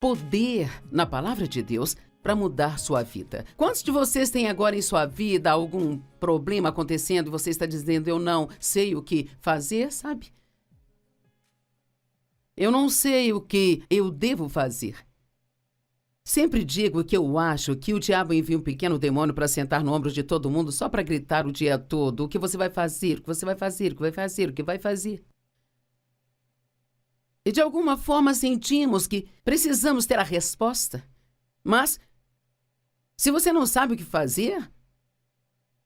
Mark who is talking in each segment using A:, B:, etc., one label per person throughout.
A: poder na palavra de Deus para mudar sua vida. Quantos de vocês têm agora em sua vida algum problema acontecendo e você está dizendo, eu não sei o que fazer, sabe? Eu não sei o que eu devo fazer. Sempre digo que eu acho que o diabo envia um pequeno demônio para sentar no ombro de todo mundo só para gritar o dia todo o que você vai fazer, o que você vai fazer, o que vai fazer, o que vai fazer. E de alguma forma sentimos que precisamos ter a resposta. Mas, se você não sabe o que fazer,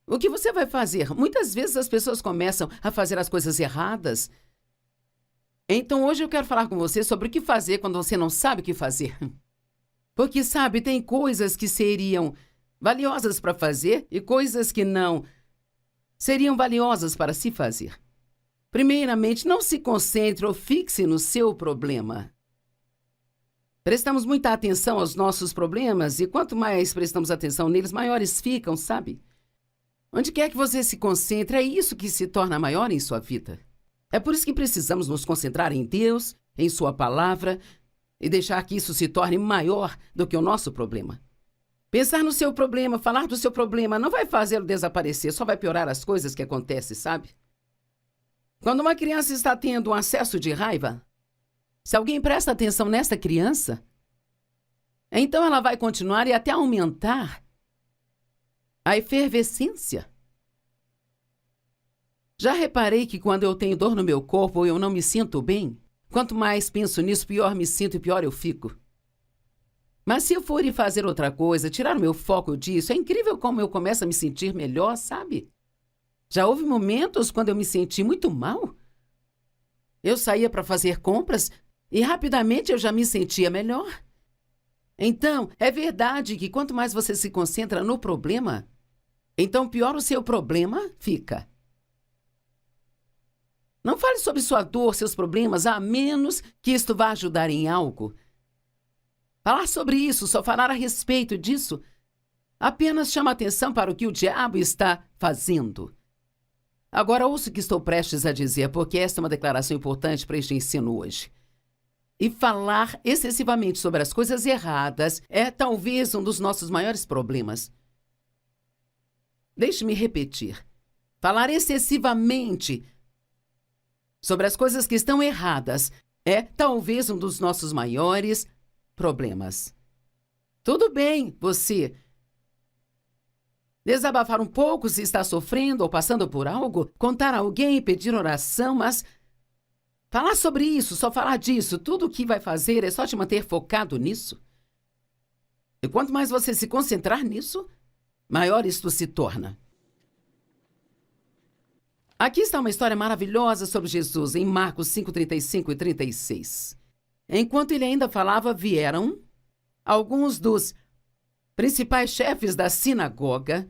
A: o que você vai fazer? Muitas vezes as pessoas começam a fazer as coisas erradas. Então hoje eu quero falar com você sobre o que fazer quando você não sabe o que fazer. Porque, sabe, tem coisas que seriam valiosas para fazer e coisas que não seriam valiosas para se fazer. Primeiramente, não se concentre ou fixe no seu problema. Prestamos muita atenção aos nossos problemas e quanto mais prestamos atenção neles, maiores ficam, sabe? Onde quer que você se concentre, é isso que se torna maior em sua vida. É por isso que precisamos nos concentrar em Deus, em sua palavra, e deixar que isso se torne maior do que o nosso problema. Pensar no seu problema, falar do seu problema, não vai fazê-lo desaparecer, só vai piorar as coisas que acontecem, sabe? Quando uma criança está tendo um acesso de raiva, se alguém presta atenção nessa criança, então ela vai continuar e até aumentar a efervescência. Já reparei que quando eu tenho dor no meu corpo ou eu não me sinto bem, quanto mais penso nisso, pior me sinto e pior eu fico. Mas se eu for ir fazer outra coisa, tirar o meu foco disso, é incrível como eu começo a me sentir melhor, sabe? Já houve momentos quando eu me senti muito mal. Eu saía para fazer compras e rapidamente eu já me sentia melhor. Então, é verdade que quanto mais você se concentra no problema, então pior o seu problema fica. Não fale sobre sua dor, seus problemas, a menos que isto vá ajudar em algo. Falar sobre isso, só falar a respeito disso, apenas chama atenção para o que o diabo está fazendo. Agora ouça o que estou prestes a dizer, porque esta é uma declaração importante para este ensino hoje. E falar excessivamente sobre as coisas erradas é talvez um dos nossos maiores problemas. Deixe-me repetir. Falar excessivamente sobre as coisas que estão erradas é talvez um dos nossos maiores problemas. Tudo bem, você desabafar um pouco se está sofrendo ou passando por algo, contar a alguém, pedir oração, mas falar sobre isso, só falar disso, tudo o que vai fazer é só te manter focado nisso. E quanto mais você se concentrar nisso, maior isto se torna. Aqui está uma história maravilhosa sobre Jesus, em Marcos 5, 35 e 36. Enquanto ele ainda falava, vieram alguns dos principais chefes da sinagoga,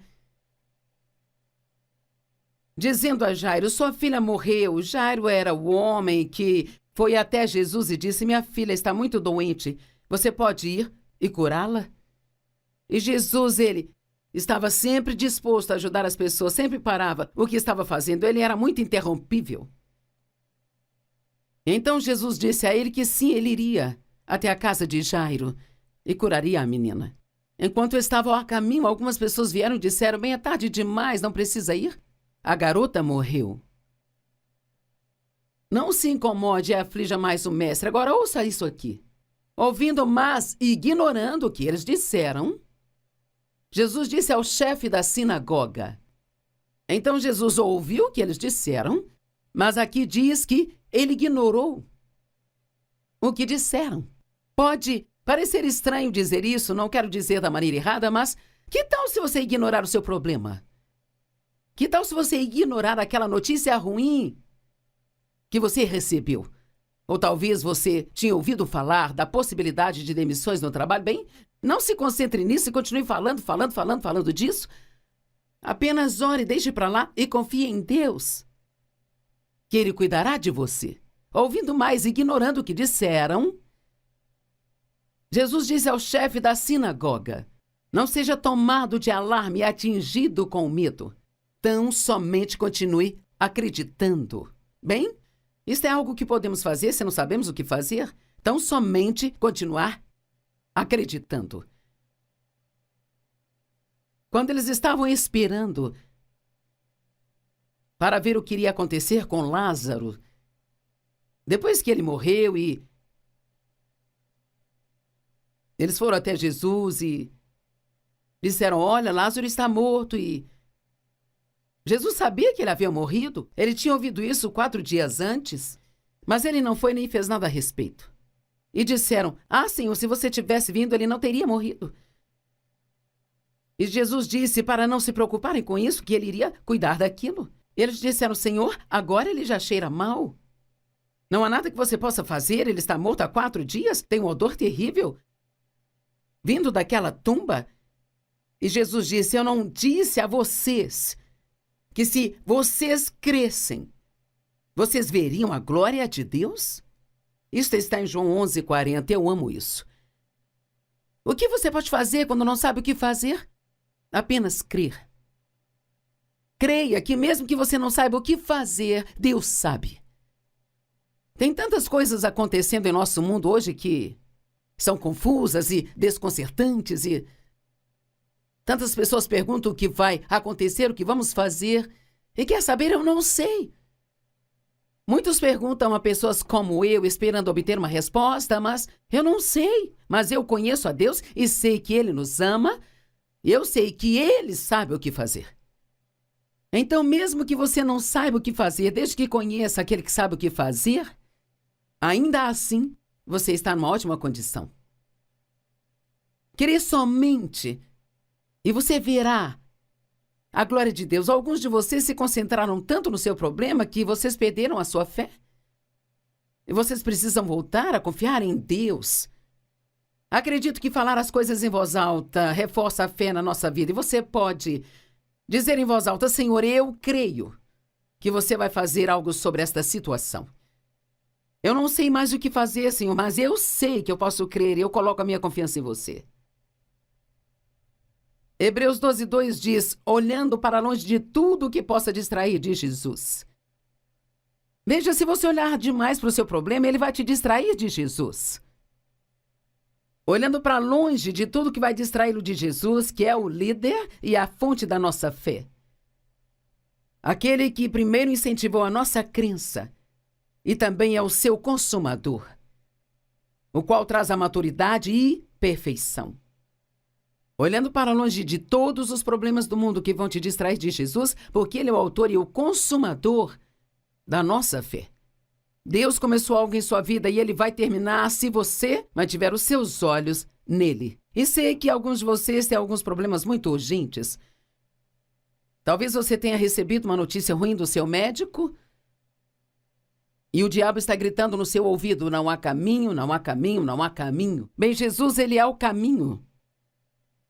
A: dizendo a Jairo, sua filha morreu. Jairo era o homem que foi até Jesus e disse, minha filha está muito doente, você pode ir e curá-la? E Jesus, ele estava sempre disposto a ajudar as pessoas, sempre parava o que estava fazendo. Ele era muito interrompível. Então Jesus disse a ele que sim, ele iria até a casa de Jairo e curaria a menina. Enquanto estavam a caminho, algumas pessoas vieram e disseram, bem, é tarde demais, não precisa ir? A garota morreu. Não se incomode e aflija mais o mestre. Agora ouça isso aqui. Ouvindo, mas ignorando o que eles disseram, Jesus disse ao chefe da sinagoga. Então Jesus ouviu o que eles disseram, mas aqui diz que ele ignorou o que disseram. Pode parecer estranho dizer isso, não quero dizer da maneira errada, mas que tal se você ignorar o seu problema? Que tal se você ignorar aquela notícia ruim que você recebeu? Ou talvez você tinha ouvido falar da possibilidade de demissões no trabalho? Bem, não se concentre nisso e continue falando disso. Apenas ore, deixe para lá e confie em Deus, que Ele cuidará de você. Ouvindo mais, ignorando o que disseram, Jesus disse ao chefe da sinagoga, não seja tomado de alarme e atingido com medo. Tão somente continue acreditando. Bem, isso é algo que podemos fazer se não sabemos o que fazer. Tão somente continuar acreditando. Quando eles estavam esperando para ver o que iria acontecer com Lázaro, depois que ele morreu, e eles foram até Jesus e disseram: olha, Lázaro está morto. E Jesus sabia que ele havia morrido. Ele tinha ouvido isso 4 dias antes, mas ele não foi nem fez nada a respeito. E disseram: ah, Senhor, se você tivesse vindo, ele não teria morrido. E Jesus disse para não se preocuparem com isso, que ele iria cuidar daquilo. Eles disseram: Senhor, agora ele já cheira mal. Não há nada que você possa fazer, ele está morto há 4 dias, tem um odor terrível vindo daquela tumba. E Jesus disse: eu não disse a vocês que se vocês crescem, vocês veriam a glória de Deus? Isso está em João 11:40, eu amo isso. O que você pode fazer quando não sabe o que fazer? Apenas crer. Creia que mesmo que você não saiba o que fazer, Deus sabe. Tem tantas coisas acontecendo em nosso mundo hoje que são confusas e desconcertantes, e tantas pessoas perguntam o que vai acontecer, o que vamos fazer, e quer saber, eu não sei. Muitos perguntam a pessoas como eu, esperando obter uma resposta, mas eu não sei. Mas eu conheço a Deus e sei que Ele nos ama, e eu sei que Ele sabe o que fazer. Então, mesmo que você não saiba o que fazer, desde que conheça aquele que sabe o que fazer, ainda assim, você está numa ótima condição. Crê somente e você verá a glória de Deus. Alguns de vocês se concentraram tanto no seu problema que vocês perderam a sua fé. E vocês precisam voltar a confiar em Deus. Acredito que falar as coisas em voz alta reforça a fé na nossa vida. E você pode dizer em voz alta: Senhor, eu creio que você vai fazer algo sobre esta situação. Eu não sei mais o que fazer, Senhor, mas eu sei que eu posso crer e eu coloco a minha confiança em você. Hebreus 12:2 diz: olhando para longe de tudo que possa distrair de Jesus. Veja, se você olhar demais para o seu problema, ele vai te distrair de Jesus. Olhando para longe de tudo que vai distraí-lo de Jesus, que é o líder e a fonte da nossa fé. Aquele que primeiro incentivou a nossa crença e também é o seu consumador, o qual traz a maturidade e perfeição. Olhando para longe de todos os problemas do mundo que vão te distrair de Jesus, porque Ele é o autor e o consumador da nossa fé. Deus começou algo em sua vida e Ele vai terminar se você mantiver os seus olhos nele. E sei que alguns de vocês têm alguns problemas muito urgentes. Talvez você tenha recebido uma notícia ruim do seu médico e o diabo está gritando no seu ouvido: não há caminho, não há caminho, não há caminho. Bem, Jesus, Ele é o caminho.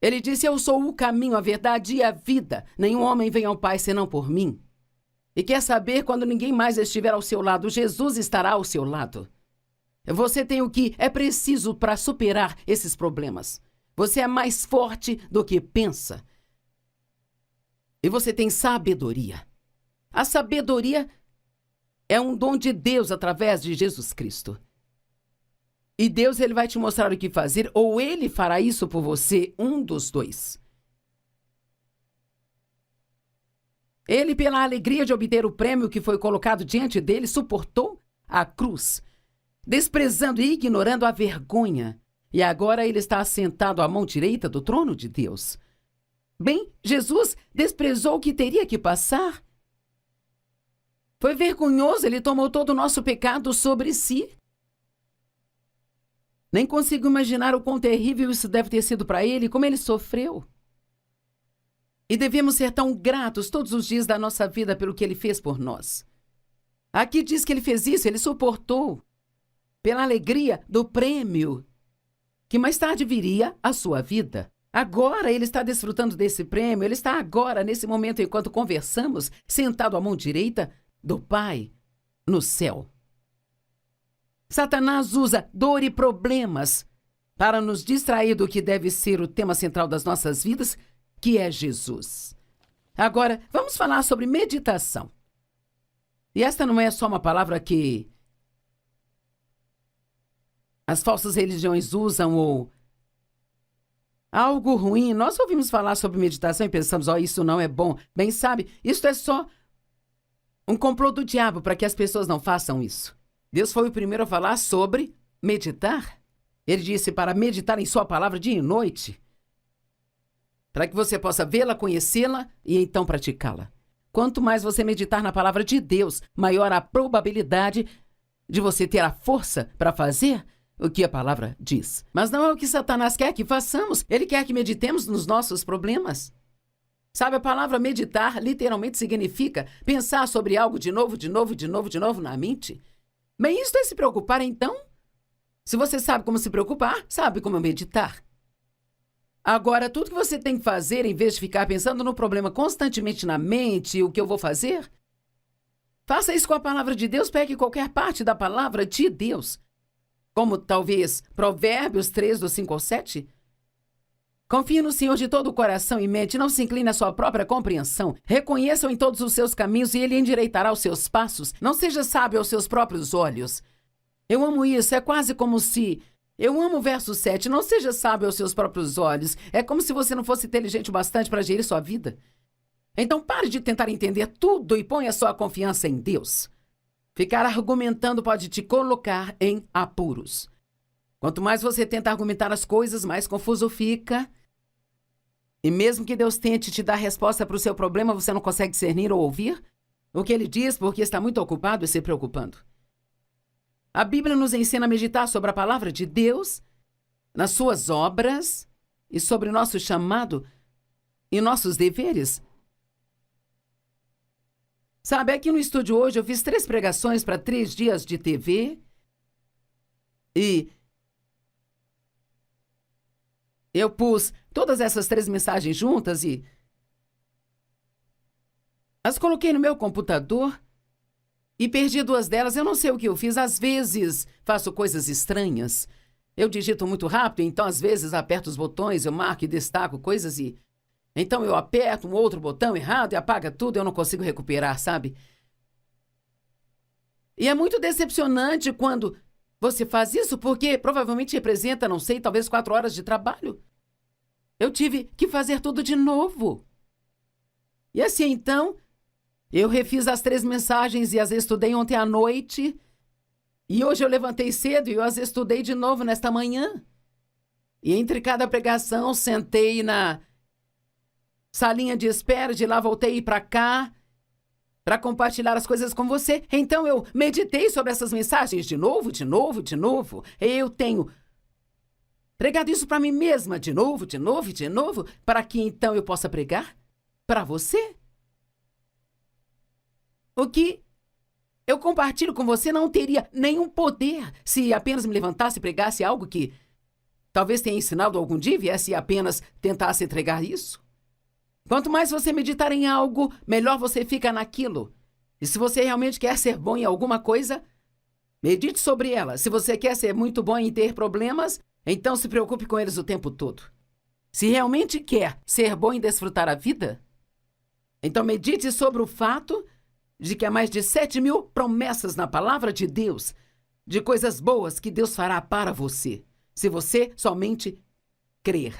A: Ele disse: eu sou o caminho, a verdade e a vida. Nenhum homem vem ao Pai senão por mim. E quer saber, quando ninguém mais estiver ao seu lado, Jesus estará ao seu lado. Você tem o que é preciso para superar esses problemas. Você é mais forte do que pensa. E você tem sabedoria. A sabedoria é um dom de Deus através de Jesus Cristo. E Deus, Ele vai te mostrar o que fazer, ou Ele fará isso por você, um dos dois. Ele, pela alegria de obter o prêmio que foi colocado diante dele, suportou a cruz, desprezando e ignorando a vergonha. E agora ele está assentado à mão direita do trono de Deus. Bem, Jesus desprezou o que teria que passar. Foi vergonhoso, ele tomou todo o nosso pecado sobre si. Nem consigo imaginar o quão terrível isso deve ter sido para ele, como ele sofreu. E devemos ser tão gratos todos os dias da nossa vida pelo que ele fez por nós. Aqui diz que ele fez isso, ele suportou, pela alegria do prêmio, que mais tarde viria a sua vida. Agora ele está desfrutando desse prêmio, ele está agora, nesse momento, enquanto conversamos, sentado à mão direita do Pai, no céu. Satanás usa dor e problemas para nos distrair do que deve ser o tema central das nossas vidas, que é Jesus. Agora, vamos falar sobre meditação. E esta não é só uma palavra que as falsas religiões usam ou algo ruim. Nós ouvimos falar sobre meditação e pensamos, isso não é bom. Bem, sabe, isso é só um complô do diabo para que as pessoas não façam isso. Deus foi o primeiro a falar sobre meditar. Ele disse para meditar em sua palavra dia e noite, para que você possa vê-la, conhecê-la e então praticá-la. Quanto mais você meditar na palavra de Deus, maior a probabilidade de você ter a força para fazer o que a palavra diz. Mas não é o que Satanás quer que façamos. Ele quer que meditemos nos nossos problemas. Sabe, a palavra meditar literalmente significa pensar sobre algo de novo na mente. Bem, isso é se preocupar, então? Se você sabe como se preocupar, sabe como meditar. Agora, tudo que você tem que fazer, em vez de ficar pensando no problema constantemente na mente, o que eu vou fazer, faça isso com a palavra de Deus, pegue qualquer parte da palavra de Deus. Como talvez Provérbios 3, do 5 ao 7. Confie no Senhor de todo o coração e mente, não se incline à sua própria compreensão. Reconheça-o em todos os seus caminhos e ele endireitará os seus passos. Não seja sábio aos seus próprios olhos. Eu amo isso, é quase como se... Eu amo o verso 7, não seja sábio aos seus próprios olhos. É como se você não fosse inteligente o bastante para gerir sua vida. Então pare de tentar entender tudo e ponha sua confiança em Deus. Ficar argumentando pode te colocar em apuros. Quanto mais você tenta argumentar as coisas, mais confuso fica. E mesmo que Deus tente te dar resposta para o seu problema, você não consegue discernir ou ouvir o que ele diz porque está muito ocupado e se preocupando. A Bíblia nos ensina a meditar sobre a palavra de Deus, nas suas obras e sobre o nosso chamado e nossos deveres. Sabe, aqui no estúdio hoje eu fiz 3 pregações para 3 dias de TV e eu pus todas essas 3 mensagens juntas e as coloquei no meu computador e perdi 2 delas. Eu não sei o que eu fiz. Às vezes faço coisas estranhas. Eu digito muito rápido, então às vezes aperto os botões, eu marco e destaco coisas e... Então eu aperto um outro botão errado e apaga tudo, eu não consigo recuperar, sabe? E é muito decepcionante quando você faz isso, porque provavelmente representa, não sei, talvez 4 horas de trabalho. Eu tive que fazer tudo de novo. E assim, então, eu refiz as 3 mensagens e as estudei ontem à noite. E hoje eu levantei cedo e eu as estudei de novo nesta manhã. E entre cada pregação, sentei na salinha de espera, de lá voltei para cá para compartilhar as coisas com você. Então eu meditei sobre essas mensagens de novo. Eu tenho pregado isso para mim mesma de novo, para que então eu possa pregar para você. O que eu compartilho com você não teria nenhum poder se apenas me levantasse e pregasse algo que talvez tenha ensinado algum dia e viesse e apenas tentasse entregar isso. Quanto mais você meditar em algo, melhor você fica naquilo. E se você realmente quer ser bom em alguma coisa, medite sobre ela. Se você quer ser muito bom em ter problemas, então se preocupe com eles o tempo todo. Se realmente quer ser bom em desfrutar a vida, então medite sobre o fato de que há mais de 7.000 promessas na palavra de Deus, de coisas boas que Deus fará para você, se você somente crer.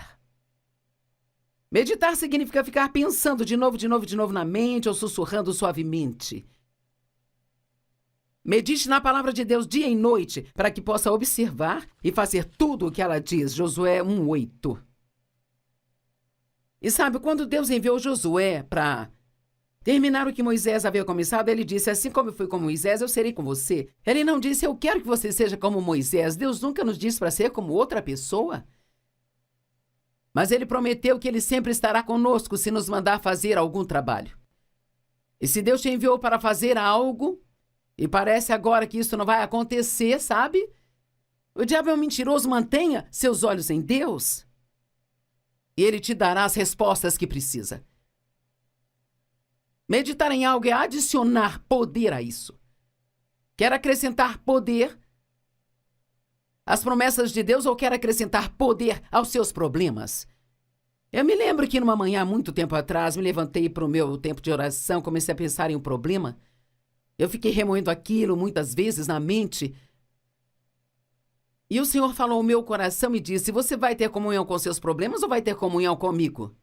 A: Meditar significa ficar pensando de novo na mente ou sussurrando suavemente. Medite na palavra de Deus dia e noite para que possa observar e fazer tudo o que ela diz. Josué 1:8. E sabe, quando Deus enviou Josué para terminar o que Moisés havia começado, ele disse, assim como eu fui com Moisés, eu serei com você. Ele não disse, eu quero que você seja como Moisés. Deus nunca nos disse para ser como outra pessoa. Mas ele prometeu que ele sempre estará conosco se nos mandar fazer algum trabalho. E se Deus te enviou para fazer algo, e parece agora que isso não vai acontecer, sabe? O diabo é um mentiroso, mantenha seus olhos em Deus. E ele te dará as respostas que precisa. Meditar em algo é adicionar poder a isso. Quer acrescentar poder às promessas de Deus ou quer acrescentar poder aos seus problemas? Eu me lembro que numa manhã, há muito tempo atrás, me levantei para o meu tempo de oração, comecei a pensar em um problema. Eu fiquei remoendo aquilo muitas vezes na mente. E o Senhor falou ao meu coração e disse: você vai ter comunhão com seus problemas ou vai ter comunhão comigo?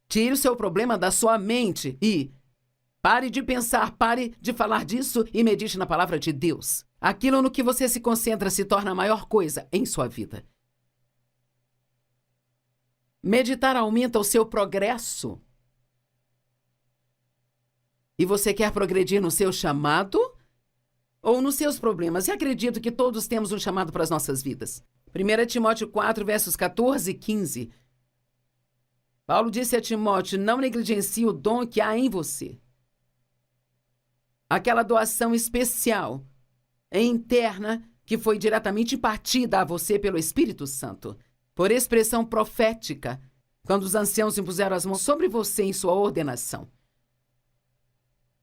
A: Tire o seu problema da sua mente e pare de pensar, pare de falar disso e medite na palavra de Deus. Aquilo no que você se concentra se torna a maior coisa em sua vida. Meditar aumenta o seu progresso. E você quer progredir no seu chamado ou nos seus problemas? E acredito que todos temos um chamado para as nossas vidas. 1 Timóteo 4, versos 14 e 15. Paulo disse a Timóteo: não negligencie o dom que há em você. Aquela doação especial e interna que foi diretamente impartida a você pelo Espírito Santo, por expressão profética, quando os anciãos impuseram as mãos sobre você em sua ordenação.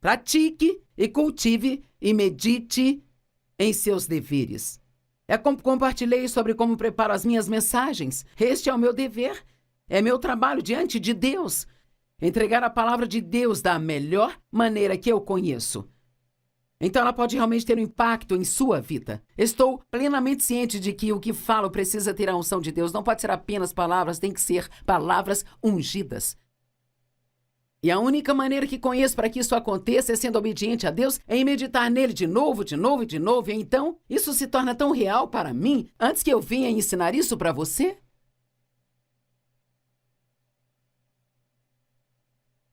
A: Pratique e cultive e medite em seus deveres. É como compartilhei sobre como preparo as minhas mensagens. Este é o meu dever. É meu trabalho diante de Deus. Entregar a palavra de Deus da melhor maneira que eu conheço. Então ela pode realmente ter um impacto em sua vida. Estou plenamente ciente de que o que falo precisa ter a unção de Deus. Não pode ser apenas palavras, tem que ser palavras ungidas. E a única maneira que conheço para que isso aconteça é sendo obediente a Deus, é em meditar nele de novo, de novo e de novo. E então, isso se torna tão real para mim, antes que eu venha ensinar isso para você.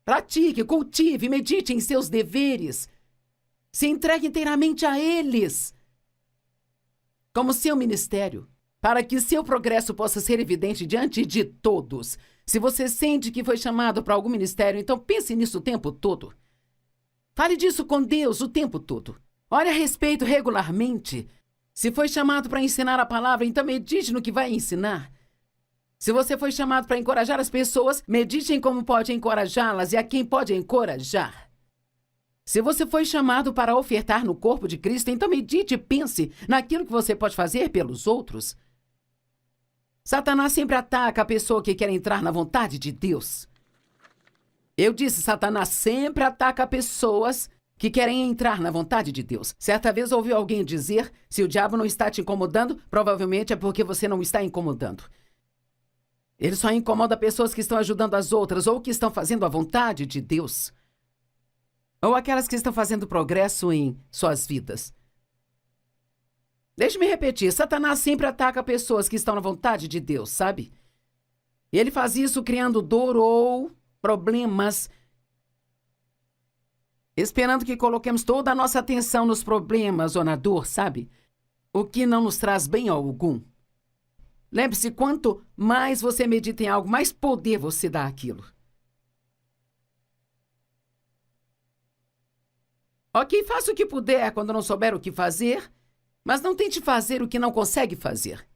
A: Pratique, cultive, medite em seus deveres. Se entregue inteiramente a eles, como seu ministério, para que seu progresso possa ser evidente diante de todos. Se você sente que foi chamado para algum ministério, então pense nisso o tempo todo. Fale disso com Deus o tempo todo. Ore a respeito regularmente. Se foi chamado para ensinar a palavra, então medite no que vai ensinar. Se você foi chamado para encorajar as pessoas, medite em como pode encorajá-las e a quem pode encorajar. Se você foi chamado para ofertar no corpo de Cristo, então medite e pense naquilo que você pode fazer pelos outros. Satanás sempre ataca a pessoa que quer entrar na vontade de Deus. Eu disse, Satanás sempre ataca pessoas que querem entrar na vontade de Deus. Certa vez ouvi alguém dizer: se o diabo não está te incomodando, provavelmente é porque você não está incomodando. Ele só incomoda pessoas que estão ajudando as outras ou que estão fazendo a vontade de Deus. Ou aquelas que estão fazendo progresso em suas vidas. Deixe-me repetir, Satanás sempre ataca pessoas que estão na vontade de Deus, sabe? E ele faz isso criando dor ou problemas, esperando que coloquemos toda a nossa atenção nos problemas ou na dor, sabe? O que não nos traz bem algum. Lembre-se, quanto mais você medita em algo, mais poder você dá àquilo. Ok, faça o que puder quando não souber o que fazer, mas não tente fazer o que não consegue fazer.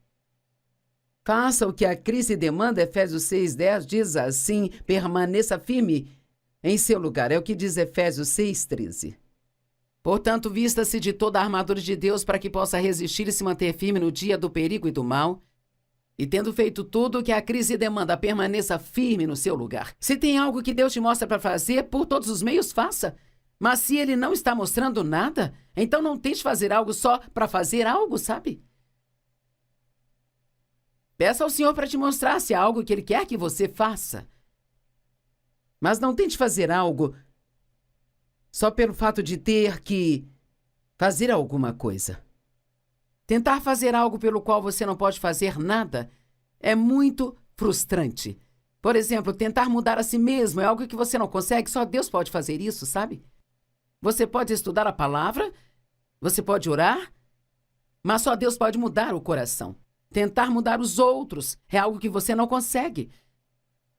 A: Faça o que a crise demanda. Efésios 6:10 diz assim: permaneça firme em seu lugar. É o que diz Efésios 6:13. Portanto, vista-se de toda a armadura de Deus para que possa resistir e se manter firme no dia do perigo e do mal. E tendo feito tudo o que a crise demanda, permaneça firme no seu lugar. Se tem algo que Deus te mostra para fazer, por todos os meios, faça. Mas se ele não está mostrando nada, então não tente fazer algo só para fazer algo, sabe? Peça ao Senhor para te mostrar se há algo que ele quer que você faça. Mas não tente fazer algo só pelo fato de ter que fazer alguma coisa. Tentar fazer algo pelo qual você não pode fazer nada é muito frustrante. Por exemplo, tentar mudar a si mesmo é algo que você não consegue, só Deus pode fazer isso, sabe? Você pode estudar a palavra, você pode orar, mas só Deus pode mudar o coração. Tentar mudar os outros é algo que você não consegue.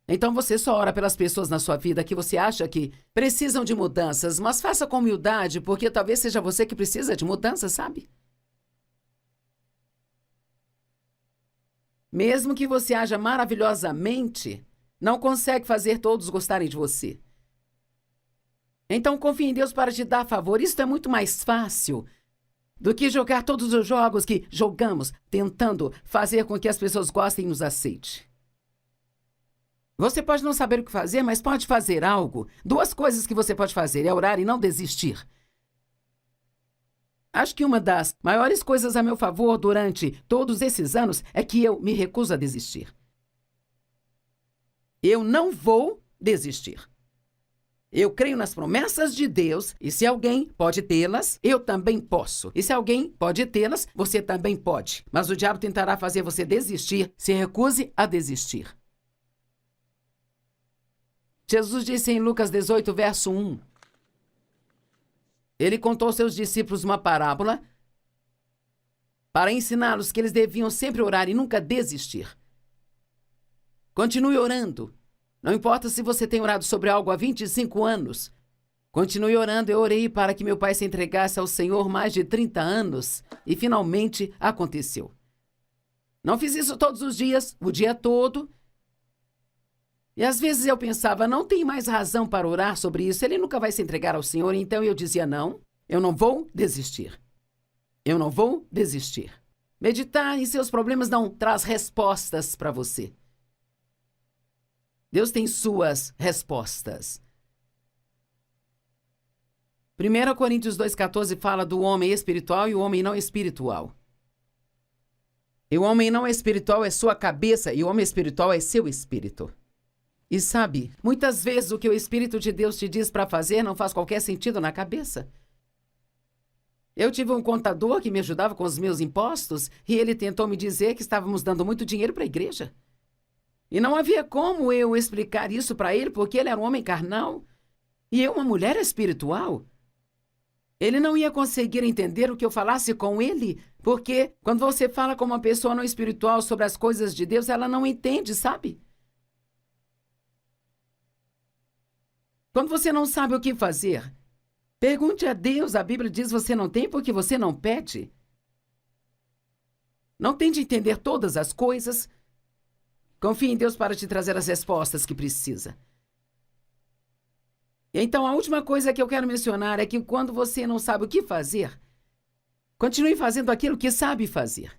A: Então você só ora pelas pessoas na sua vida que você acha que precisam de mudanças, mas faça com humildade, porque talvez seja você que precisa de mudanças, sabe? Mesmo que você haja maravilhosamente, não consegue fazer todos gostarem de você. Então confie em Deus para te dar favor. Isso é muito mais fácil do que jogar todos os jogos que jogamos, tentando fazer com que as pessoas gostem e nos aceitem. Você pode não saber o que fazer, mas pode fazer algo. 2 coisas que você pode fazer é orar e não desistir. Acho que uma das maiores coisas a meu favor durante todos esses anos é que eu me recuso a desistir. Eu não vou desistir. Eu creio nas promessas de Deus e se alguém pode tê-las, eu também posso. E se alguém pode tê-las, você também pode. Mas o diabo tentará fazer você desistir. Se recuse a desistir. Jesus disse em Lucas 18, verso 1. Ele contou aos seus discípulos uma parábola para ensiná-los que eles deviam sempre orar e nunca desistir. Continue orando. Não importa se você tem orado sobre algo há 25 anos. Continue orando. Eu orei para que meu pai se entregasse ao Senhor mais de 30 anos e finalmente aconteceu. Não fiz isso todos os dias, o dia todo. E às vezes eu pensava, não tem mais razão para orar sobre isso, ele nunca vai se entregar ao Senhor. Então eu dizia, não, eu não vou desistir. Eu não vou desistir. Meditar em seus problemas não traz respostas para você. Deus tem suas respostas. 1 Coríntios 2,14 fala do homem espiritual e o homem não espiritual. E o homem não espiritual é sua cabeça e o homem espiritual é seu espírito. E sabe, muitas vezes o que o Espírito de Deus te diz para fazer não faz qualquer sentido na cabeça. Eu tive um contador que me ajudava com os meus impostos e ele tentou me dizer que estávamos dando muito dinheiro para a igreja. E não havia como eu explicar isso para ele, porque ele era um homem carnal e eu uma mulher espiritual. Ele não ia conseguir entender o que eu falasse com ele, porque quando você fala com uma pessoa não espiritual sobre as coisas de Deus, ela não entende, sabe? Quando você não sabe o que fazer, pergunte a Deus. A Bíblia diz você não tem porque você não pede. Não tente entender todas as coisas. Confie em Deus para te trazer as respostas que precisa. Então, a última coisa que eu quero mencionar é que quando você não sabe o que fazer, continue fazendo aquilo que sabe fazer.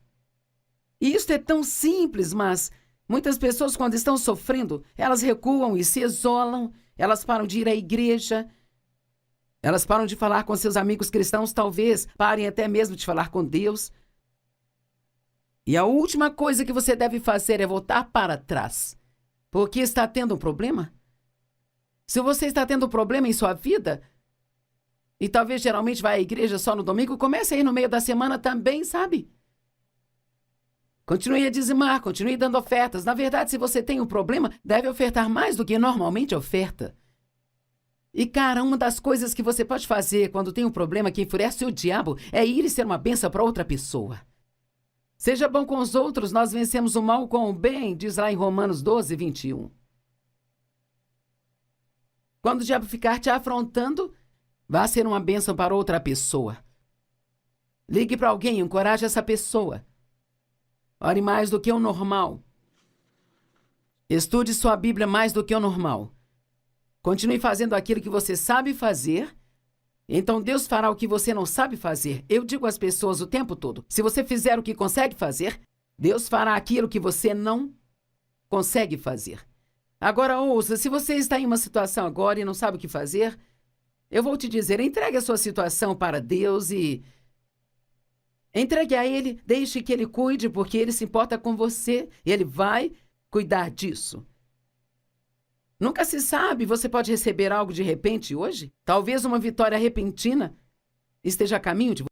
A: E isso é tão simples, mas muitas pessoas, quando estão sofrendo, elas recuam e se isolam, elas param de ir à igreja, elas param de falar com seus amigos cristãos, talvez parem até mesmo de falar com Deus. E a última coisa que você deve fazer é voltar para trás. Porque está tendo um problema? Se você está tendo um problema em sua vida, e talvez geralmente vai à igreja só no domingo, comece a ir no meio da semana também, sabe? Continue a dizimar, continue dando ofertas. Na verdade, se você tem um problema, deve ofertar mais do que normalmente oferta. E, cara, uma das coisas que você pode fazer quando tem um problema que enfurece o diabo é ir e ser uma bênção para outra pessoa. Seja bom com os outros, nós vencemos o mal com o bem, diz lá em Romanos 12, 21. Quando o diabo ficar te afrontando, vá ser uma bênção para outra pessoa. Ligue para alguém, encoraje essa pessoa. Ore mais do que o normal. Estude sua Bíblia mais do que o normal. Continue fazendo aquilo que você sabe fazer. Então Deus fará o que você não sabe fazer. Eu digo às pessoas o tempo todo, se você fizer o que consegue fazer, Deus fará aquilo que você não consegue fazer. Agora ouça, se você está em uma situação agora e não sabe o que fazer, eu vou te dizer, entregue a sua situação para Deus e entregue a Ele, deixe que Ele cuide, porque Ele se importa com você e Ele vai cuidar disso. Nunca se sabe, você pode receber algo de repente hoje? Talvez uma vitória repentina esteja a caminho de você.